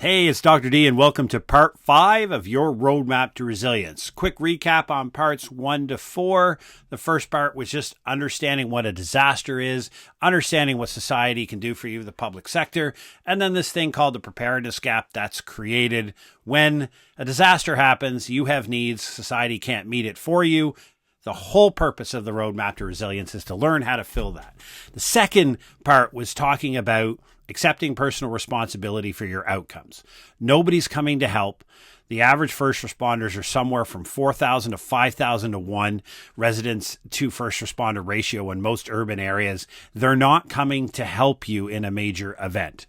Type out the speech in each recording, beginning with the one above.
Hey, it's Dr. D, and welcome to part 5 of your roadmap to resilience. Quick recap on parts 1 to 4. The first part was just understanding what a disaster is, understanding what society can do for you, the public sector, and then this thing called the preparedness gap that's created when a disaster happens, you have needs, society can't meet it for you. The whole purpose of the roadmap to resilience is to learn how to fill that. The second part was talking about accepting personal responsibility for your outcomes. Nobody's coming to help. The average first responders are somewhere from 4,000 to 5,000 to 1 residents to first responder ratio in most urban areas. They're not coming to help you in a major event.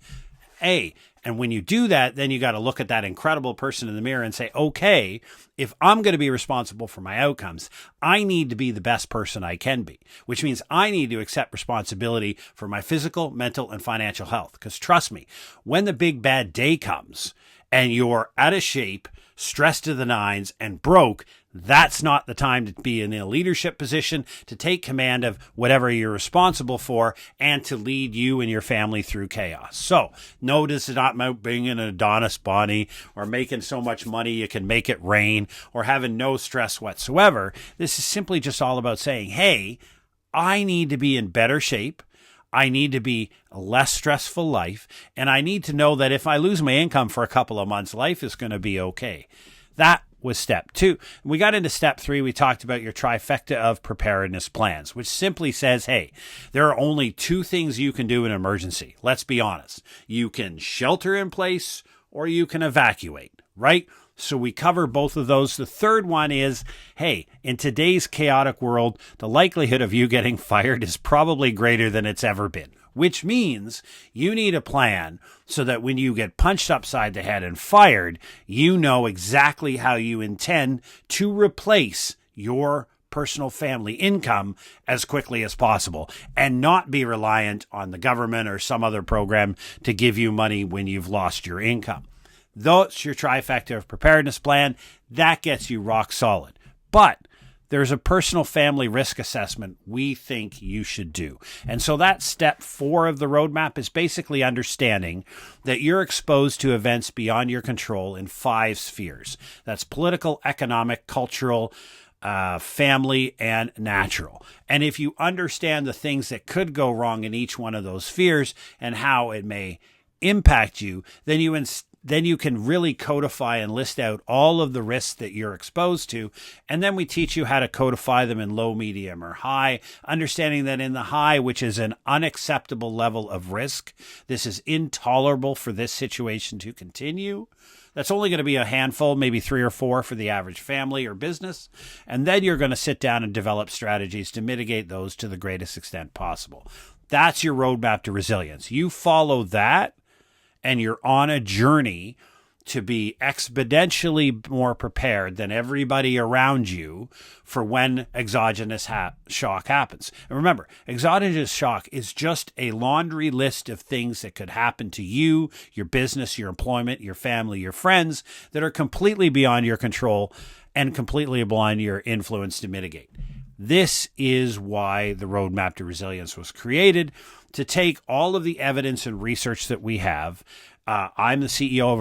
And when you do that, then you got to look at that incredible person in the mirror and say, okay, if I'm going to be responsible for my outcomes, I need to be the best person I can be, which means I need to accept responsibility for my physical, mental, and financial health. Because trust me, when the big bad day comes and you're out of shape, stressed to the nines, and broke, that's not the time to be in a leadership position, to take command of whatever you're responsible for, and to lead you and your family through chaos. So, no, this is not about being an Adonis body or making so much money you can make it rain or having no stress whatsoever. This is simply just all about saying, hey, I need to be in better shape. I need to be a less stressful life, and I need to know that if I lose my income for a couple of months, life is going to be okay. That was step 2. We got into step 3. We talked about your trifecta of preparedness plans, which simply says, hey, there are only 2 things you can do in an emergency. Let's be honest. You can shelter in place or you can evacuate, right? So we cover both of those. The third one is, hey, in today's chaotic world, the likelihood of you getting fired is probably greater than it's ever been, which means you need a plan so that when you get punched upside the head and fired, you know exactly how you intend to replace your personal family income as quickly as possible and not be reliant on the government or some other program to give you money when you've lost your income. That's your trifecta of preparedness plan. That gets you rock solid. But there's a personal family risk assessment we think you should do. And so that step 4 of the roadmap is basically understanding that you're exposed to events beyond your control in 5 spheres. That's political, economic, cultural, family, and natural. And if you understand the things that could go wrong in each one of those spheres and how it may impact you, then you can really codify and list out all of the risks that you're exposed to. And then we teach you how to codify them in low, medium, or high, understanding that in the high, which is an unacceptable level of risk, this is intolerable for this situation to continue. That's only going to be a handful, maybe 3 or 4 for the average family or business. And then you're going to sit down and develop strategies to mitigate those to the greatest extent possible. That's your roadmap to resilience. You follow that, and you're on a journey to be exponentially more prepared than everybody around you for when exogenous shock happens. And remember, exogenous shock is just a laundry list of things that could happen to you, your business, your employment, your family, your friends that are completely beyond your control and completely beyond your influence to mitigate. This is why the Roadmap to Resilience was created, to take all of the evidence and research that we have. I'm the CEO of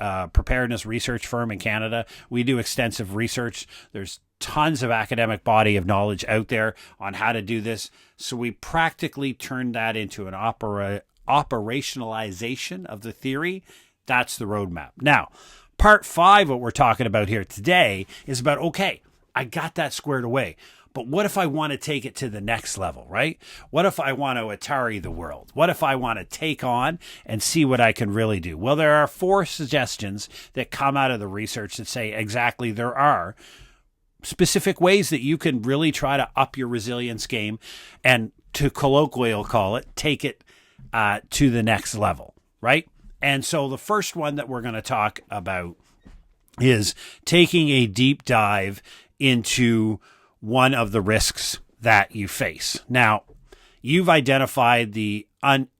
a preparedness research firm in Canada. We do extensive research. There's tons of academic body of knowledge out there on how to do this. So we practically turned that into an operationalization of the theory. That's the roadmap. Now, part 5, what we're talking about here today, is about, okay, I got that squared away. But what if I want to take it to the next level, right? What if I want to Atari the world? What if I want to take on and see what I can really do? Well, there are 4 suggestions that come out of the research that say exactly there are specific ways that you can really try to up your resilience game and, to colloquial call it, take it to the next level, right? And so the first one that we're going to talk about is taking a deep dive into one of the risks that you face. Now, you've identified the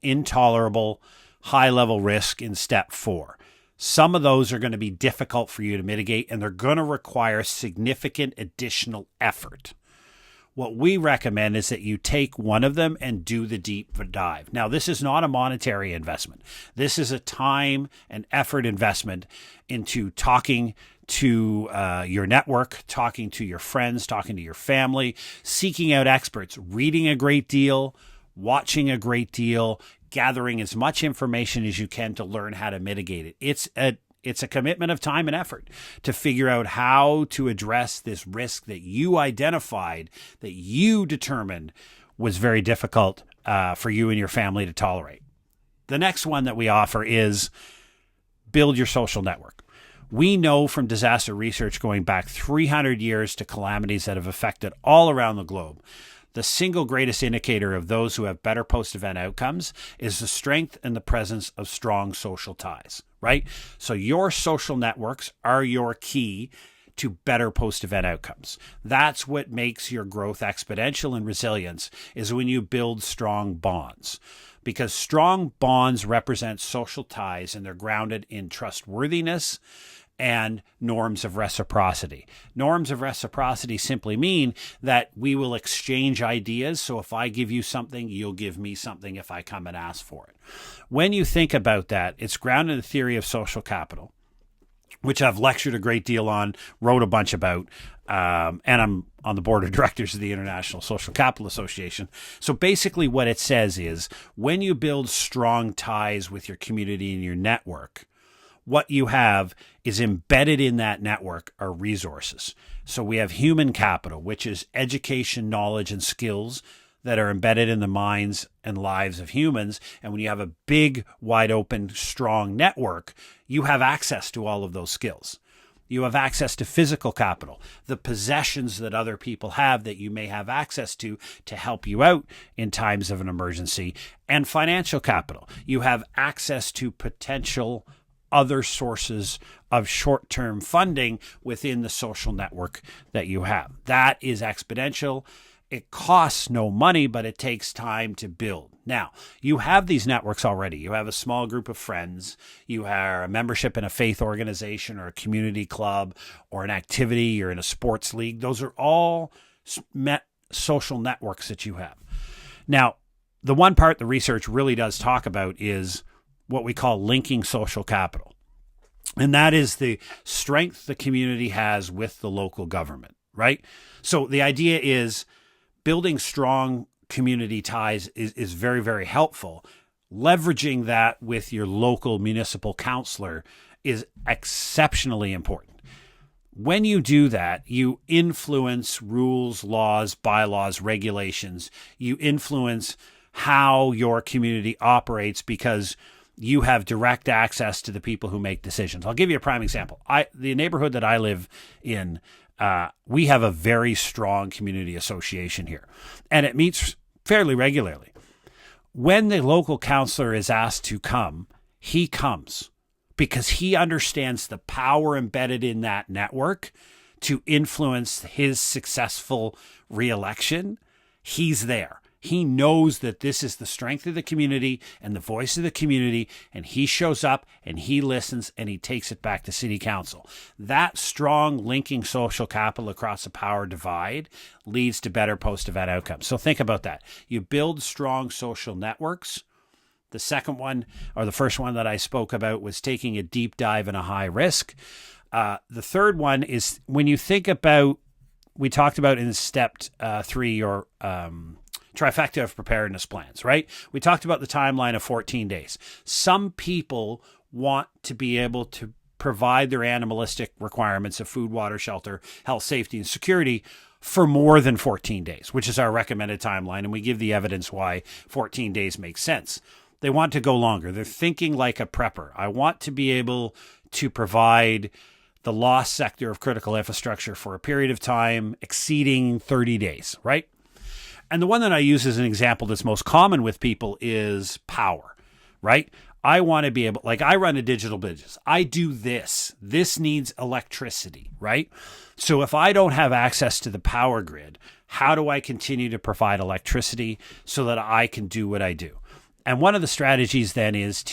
intolerable high-level risk in step 4. Some of those are going to be difficult for you to mitigate, and they're going to require significant additional effort. What we recommend is that you take one of them and do the deep dive. Now, this is not a monetary investment. This is a time and effort investment into talking to your network, talking to your friends, talking to your family, seeking out experts, reading a great deal, watching a great deal, gathering as much information as you can to learn how to mitigate it. It's a commitment of time and effort to figure out how to address this risk that you identified, that you determined was very difficult for you and your family to tolerate. The next one that we offer is build your social network. We know from disaster research going back 300 years to calamities that have affected all around the globe, the single greatest indicator of those who have better post-event outcomes is the strength and the presence of strong social ties, right? So your social networks are your key to better post-event outcomes. That's what makes your growth exponential and resilience, is when you build strong bonds. Because strong bonds represent social ties, and they're grounded in trustworthiness and norms of reciprocity. Norms of reciprocity simply mean that we will exchange ideas. So if I give you something, you'll give me something if I come and ask for it. When you think about that, it's grounded in the theory of social capital, which I've lectured a great deal on, wrote a bunch about, and I'm on the board of directors of the International Social Capital Association. So basically what it says is, when you build strong ties with your community and your network, what you have is embedded in that network are resources. So we have human capital, which is education, knowledge, and skills that are embedded in the minds and lives of humans. And when you have a big, wide open, strong network, you have access to all of those skills. You have access to physical capital, the possessions that other people have that you may have access to help you out in times of an emergency, and financial capital. You have access to potential other sources of short-term funding within the social network that you have. That is exponential. It costs no money, but it takes time to build. Now, you have these networks already. You have a small group of friends. You have a membership in a faith organization or a community club or an activity. You're in a sports league. Those are all social networks that you have. Now, the one part the research really does talk about is what we call linking social capital. And that is the strength the community has with the local government, right? So the idea is building strong community ties is very, very helpful. Leveraging that with your local municipal councillor is exceptionally important. When you do that, you influence rules, laws, bylaws, regulations. You influence how your community operates because you have direct access to the people who make decisions. I'll give you a prime example. The neighborhood that I live in, we have a very strong community association here, and it meets fairly regularly. When the local councillor is asked to come, he comes because he understands the power embedded in that network to influence his successful re-election. He's there. He knows that this is the strength of the community and the voice of the community, and he shows up and he listens and he takes it back to city council. That strong linking social capital across the power divide leads to better post-event outcomes. So think about that. You build strong social networks. The second one, or the first one that I spoke about, was taking a deep dive in a high risk. The third one is when you think about, we talked about in step 3, your trifecta of preparedness plans, right? We talked about the timeline of 14 days. Some people want to be able to provide their animalistic requirements of food, water, shelter, health, safety, and security for more than 14 days, which is our recommended timeline. And we give the evidence why 14 days makes sense. They want to go longer. They're thinking like a prepper. I want to be able to provide the lost sector of critical infrastructure for a period of time exceeding 30 days, right? And the one that I use as an example that's most common with people is power, right? I want to be able, like I run a digital business. I do this. This needs electricity, right? So if I don't have access to the power grid, how do I continue to provide electricity so that I can do what I do? And one of the strategies then is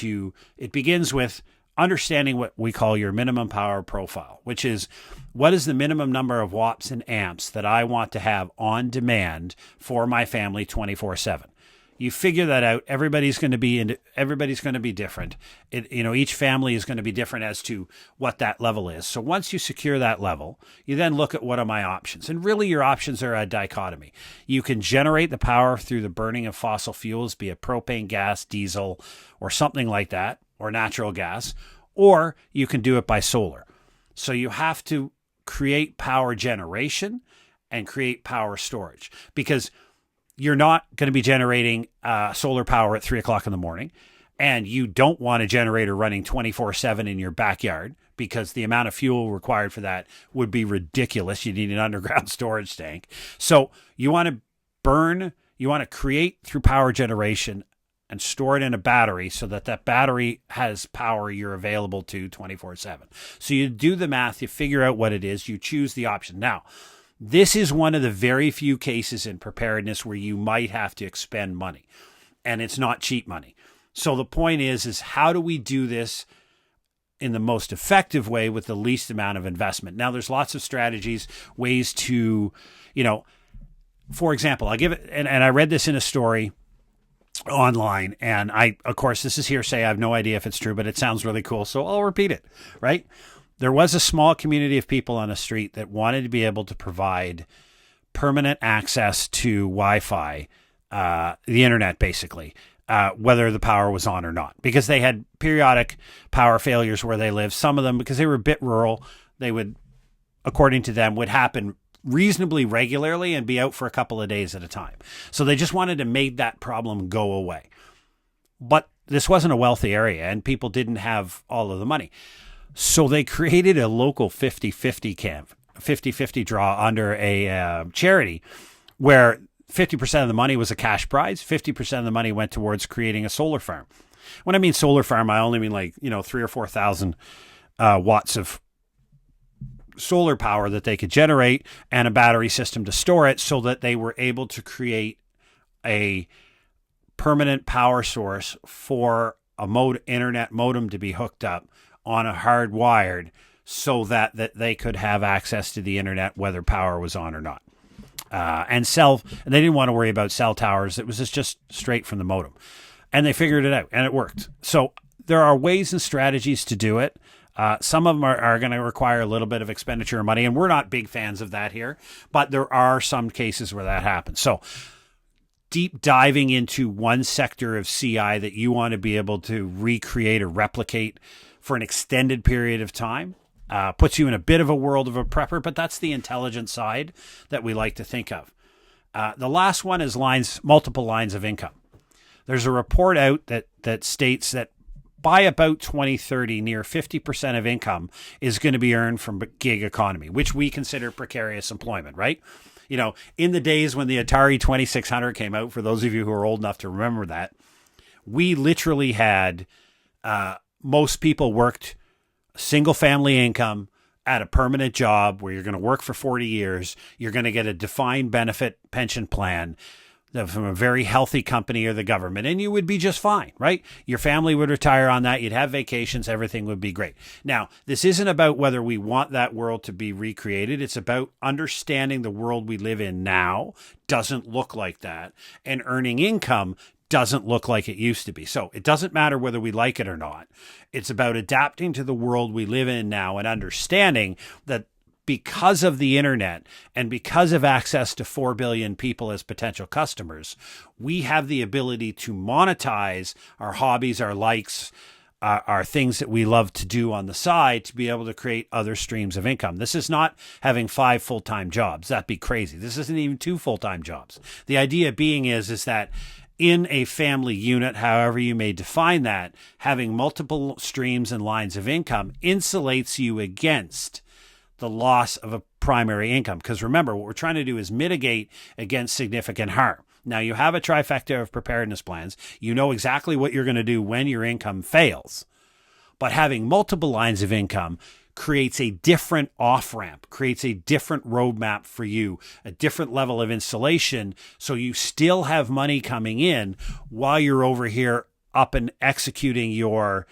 it begins with, understanding what we call your minimum power profile, which is what is the minimum number of watts and amps that I want to have on demand for my family 24/7. You figure that out. Everybody's going to be different. Each family is going to be different as to what that level is. So once you secure that level, you then look at what are my options. And really your options are a dichotomy. You can generate the power through the burning of fossil fuels, be it propane, gas, diesel, or something like that, or natural gas, or you can do it by solar. So you have to create power generation and create power storage, because you're not going to be generating solar power at 3 o'clock in the morning, and you don't want a generator running 24/7 in your backyard, because the amount of fuel required for that would be ridiculous. You need an underground storage tank. So you want to create through power generation and store it in a battery so that that battery has power you're available to 24/7. So you do the math, you figure out what it is, you choose the option. Now, this is one of the very few cases in preparedness where you might have to expend money, and it's not cheap money. So the point is how do we do this in the most effective way with the least amount of investment? Now, there's lots of strategies, ways to, for example, I give it, and I read this in a story online, and of course, this is hearsay. I have no idea if it's true, but it sounds really cool, so I'll repeat it, right? There was a small community of people on a street that wanted to be able to provide permanent access to Wi-Fi, the internet, basically, whether the power was on or not, because they had periodic power failures where they lived. Some of them, because they were a bit rural, they would, according to them, would happen reasonably regularly and be out for a couple of days at a time. So they just wanted to make that problem go away. But this wasn't a wealthy area, and people didn't have all of the money. So they created a local 50-50 draw under a charity where 50% of the money was a cash prize, 50% of the money went towards creating a solar farm. When I mean solar farm, I only mean 3,000 or 4,000 watts of solar power that they could generate and a battery system to store it, so that they were able to create a permanent power source for a internet modem to be hooked up on a hardwired, so that they could have access to the internet whether power was on or not. And they didn't want to worry about cell towers. It was just straight from the modem. And they figured it out, and it worked. So there are ways and strategies to do it. Some of them are going to require a little bit of expenditure of money, and we're not big fans of that here, but there are some cases where that happens. So deep diving into one sector of CI that you want to be able to recreate or replicate for an extended period of time puts you in a bit of a world of a prepper, but that's the intelligent side that we like to think of. The last one is multiple lines of income. There's a report out that states that by about 2030, near 50% of income is going to be earned from gig economy, which we consider precarious employment, right? In the days when the Atari 2600 came out, for those of you who are old enough to remember that, we literally had most people worked single family income at a permanent job where you're going to work for 40 years. You're going to get a defined benefit pension plan from a very healthy company or the government, and you would be just fine, right? Your family would retire on that. You'd have vacations. Everything would be great. Now, this isn't about whether we want that world to be recreated. It's about understanding the world we live in now doesn't look like that, and earning income doesn't look like it used to be. So it doesn't matter whether we like it or not. It's about adapting to the world we live in now and understanding that because of the internet and because of access to 4 billion people as potential customers, we have the ability to monetize our hobbies, our likes, our things that we love to do on the side to be able to create other streams of income. This is not having 5 full-time jobs. That'd be crazy. This isn't even 2 full-time jobs. The idea being is that in a family unit, however you may define that, having multiple streams and lines of income insulates you against the loss of a primary income. Because remember, what we're trying to do is mitigate against significant harm. Now, you have a trifecta of preparedness plans. You know exactly what you're going to do when your income fails. But having multiple lines of income creates a different off-ramp, creates a different roadmap for you, a different level of insulation, so you still have money coming in while you're over here up and executing your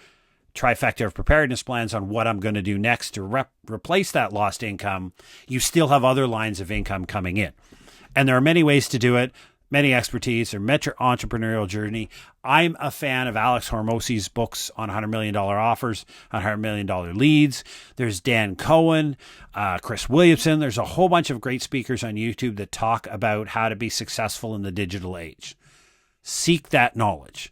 trifecta of preparedness plans on what I'm going to do next to replace that lost income, you still have other lines of income coming in. And there are many ways to do it, many expertise or entrepreneurial journey. I'm a fan of Alex Hormozzi's books on $100 million offers, $100 million leads. There's Dan Cohen, Chris Williamson. There's a whole bunch of great speakers on YouTube that talk about how to be successful in the digital age. Seek that knowledge.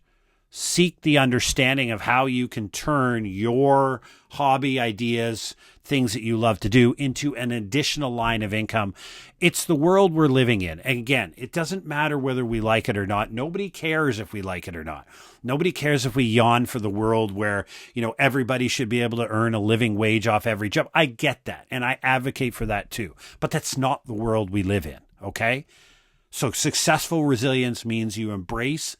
Seek the understanding of how you can turn your hobby ideas, things that you love to do, into an additional line of income. It's the world we're living in. And again, it doesn't matter whether we like it or not. Nobody cares if we like it or not. Nobody cares if we yawn for the world where, everybody should be able to earn a living wage off every job. I get that. And I advocate for that too. But that's not the world we live in. Okay? So successful resilience means you embrace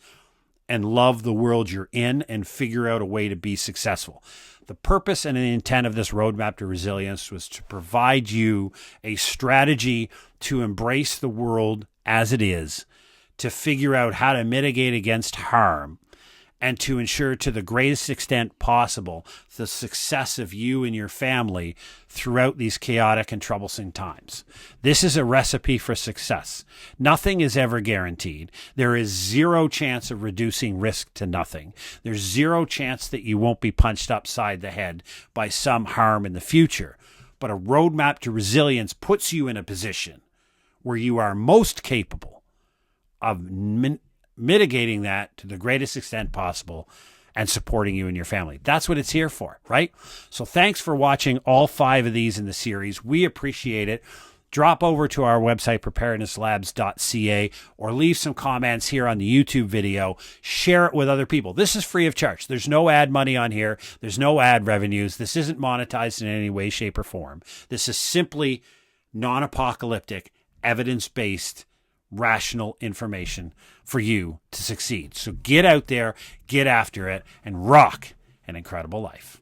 and love the world you're in and figure out a way to be successful. The purpose and the intent of this roadmap to resilience was to provide you a strategy to embrace the world as it is, to figure out how to mitigate against harm, and to ensure to the greatest extent possible the success of you and your family throughout these chaotic and troublesome times. This is a recipe for success. Nothing is ever guaranteed. There is zero chance of reducing risk to nothing. There's zero chance that you won't be punched upside the head by some harm in the future. But a roadmap to resilience puts you in a position where you are most capable of mitigating that to the greatest extent possible and supporting you and your family. That's what it's here for, right? So thanks for watching all 5 of these in the series. We appreciate it. Drop over to our website, preparednesslabs.ca, or leave some comments here on the YouTube video. Share it with other people. This is free of charge. There's no ad money on here. There's no ad revenues. This isn't monetized in any way, shape, or form. This is simply non-apocalyptic, evidence-based, rational information for you to succeed. So get out there, get after it, and rock an incredible life.